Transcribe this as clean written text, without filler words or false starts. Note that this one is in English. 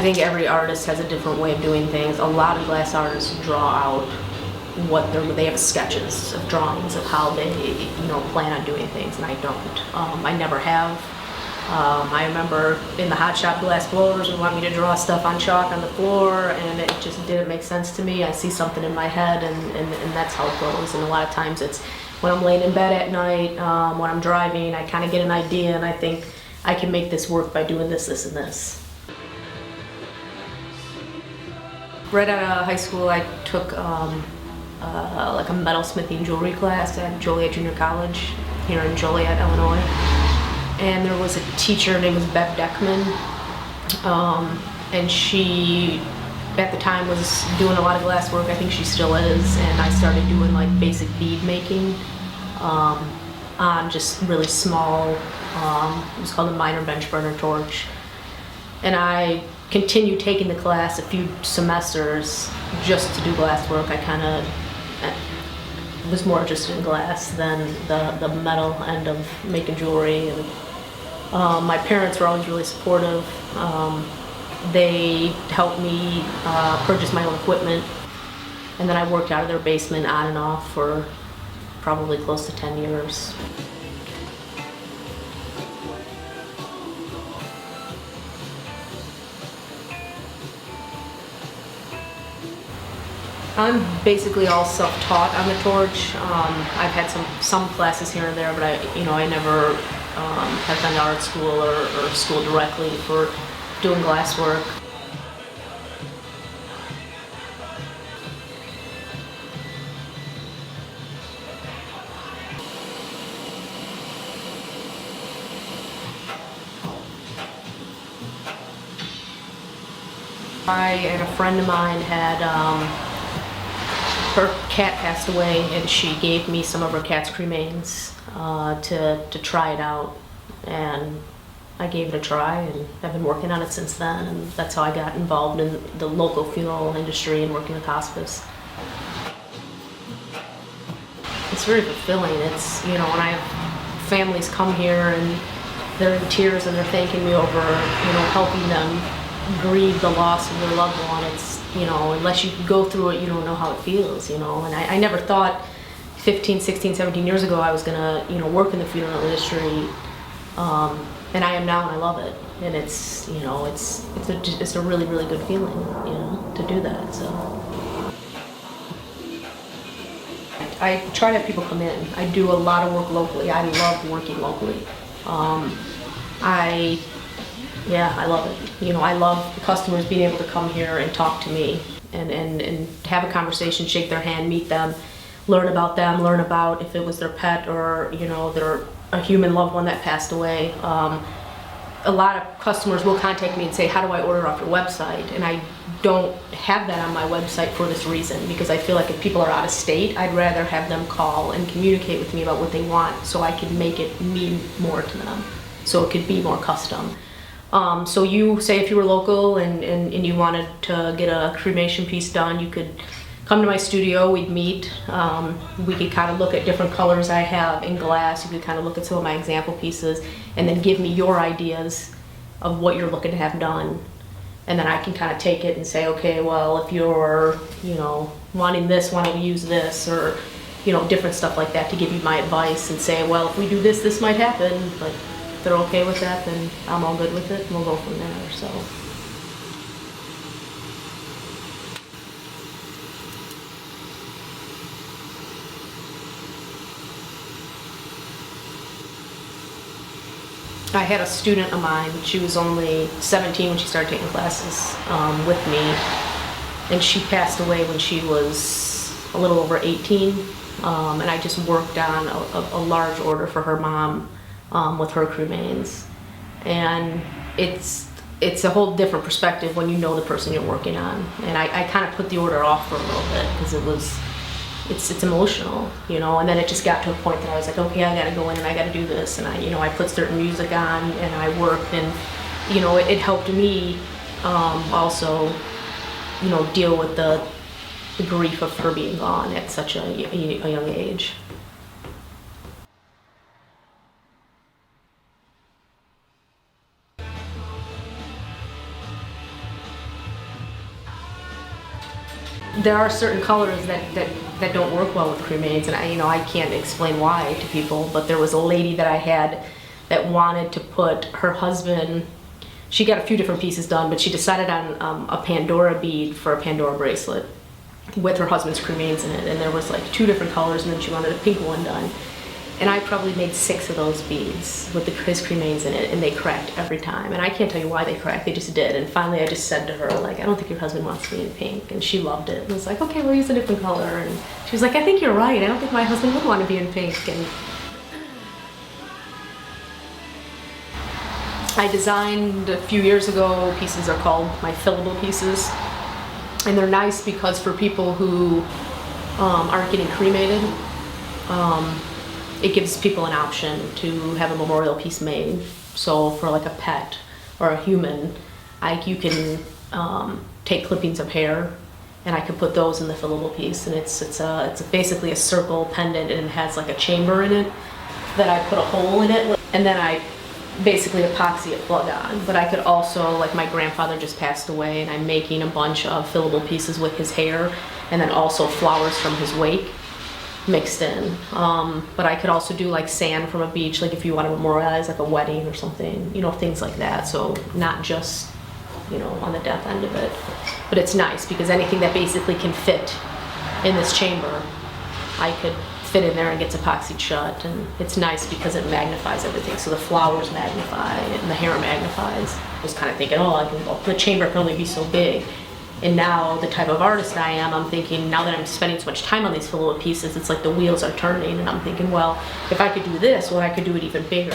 think every artist has a different way of doing things. A lot of glass artists draw out they have sketches of drawings of how they, plan on doing things, and I don't. I never have. I remember in the hot shop glass blowers would want me to draw stuff on chalk on the floor, and it just didn't make sense to me. I see something in my head, and that's how it goes. And a lot of times it's when I'm laying in bed at night, when I'm driving, I kind of get an idea, and I think I can make this work by doing this, this, and this. Right out of high school, I took like a metalsmithing jewelry class at Joliet Junior College here in Joliet, Illinois. And there was a teacher named Bev Deckman, and she, at the time, was doing a lot of glass work. I think she still is, and I started doing like basic bead making on just really small, it was called a minor bench burner torch. And I continued taking the class a few semesters just to do glass work. I kind of was more interested in glass than the metal end of making jewelry. And my parents were always really supportive. They helped me purchase my own equipment, and then I worked out of their basement on and off for probably close to 10 years. I'm basically all self-taught on the torch. I've had some classes here and there, but I never have been to art school or school directly for doing glass work. I and a friend of mine had her cat passed away, and she gave me some of her cat's cremains to try it out, and I gave it a try, and I've been working on it since then, and that's how I got involved in the local funeral industry and working with hospice. It's very fulfilling. It's, when I have families come here and they're in tears and they're thanking me over, helping them grieve the loss of their loved one. It's, unless you go through it, you don't know how it feels, and I never thought 15, 16, 17 years ago I was gonna, work in the funeral industry, and I am now, and I love it, and it's, it's a really, really good feeling, to do that, so. I try to have people come in. I do a lot of work locally. I love working locally. I love it. I love the customers being able to come here and talk to me and have a conversation, shake their hand, meet them, learn about if it was their pet or, a human loved one that passed away. A lot of customers will contact me and say, how do I order off your website? And I don't have that on my website for this reason, because I feel like if people are out of state, I'd rather have them call and communicate with me about what they want so I can make it mean more to them, so it could be more custom. So you say if you were local and you wanted to get a cremation piece done, you could come to my studio, we'd meet, we could kind of look at different colors I have in glass, you could kind of look at some of my example pieces, and then give me your ideas of what you're looking to have done. And then I can kind of take it and say, okay, well, if you're, wanting this, why don't we use this, or, different stuff like that to give you my advice and say, well, if we do this, this might happen, but if they're okay with that, then I'm all good with it, and we'll go from there, so. I had a student of mine, she was only 17 when she started taking classes with me, and she passed away when she was a little over 18, and I just worked on a large order for her mom with her cremains. And it's a whole different perspective when you know the person you're working on, and I kind of put the order off for a little bit because it's emotional, and then it just got to a point that I was like, okay, I gotta go in and I gotta do this, and I put certain music on and I worked, and it helped me also deal with the grief of her being gone at such a young age. There are certain colors that don't work well with cremains, and I can't explain why to people, but there was a lady that I had that wanted to put her husband, she got a few different pieces done, but she decided on a Pandora bead for a Pandora bracelet with her husband's cremains in it, and there was like 2 different colors, and then she wanted a pink one done. And I probably made 6 of those beads with his cremains in it, and they cracked every time. And I can't tell you why they cracked, they just did. And finally I just said to her, like, I don't think your husband wants me in pink. And she loved it. And was like, okay, we'll use a different color. And she was like, I think you're right. I don't think my husband would want to be in pink. And I designed a few years ago, pieces are called my fillable pieces. And they're nice because for people who aren't getting cremated, it gives people an option to have a memorial piece made. So for like a pet or a human, you can take clippings of hair, and I could put those in the fillable piece. And it's basically a circle pendant, and it has like a chamber in it that I put a hole in it, and then I basically epoxy it plug on. But I could also, like my grandfather just passed away, and I'm making a bunch of fillable pieces with his hair, and then also flowers from his wake mixed in. But I could also do like sand from a beach, like if you want to memorialize like a wedding or something, things like that. So not just, on the death end of it. But it's nice because anything that basically can fit in this chamber, I could fit in there and gets epoxied shut. And it's nice because it magnifies everything. So the flowers magnify and the hair magnifies. I was kind of thinking, the chamber can only be so big. And now, the type of artist I am, I'm thinking, now that I'm spending so much time on these fillable pieces, it's like the wheels are turning, and I'm thinking, well, if I could do this, well, I could do it even bigger.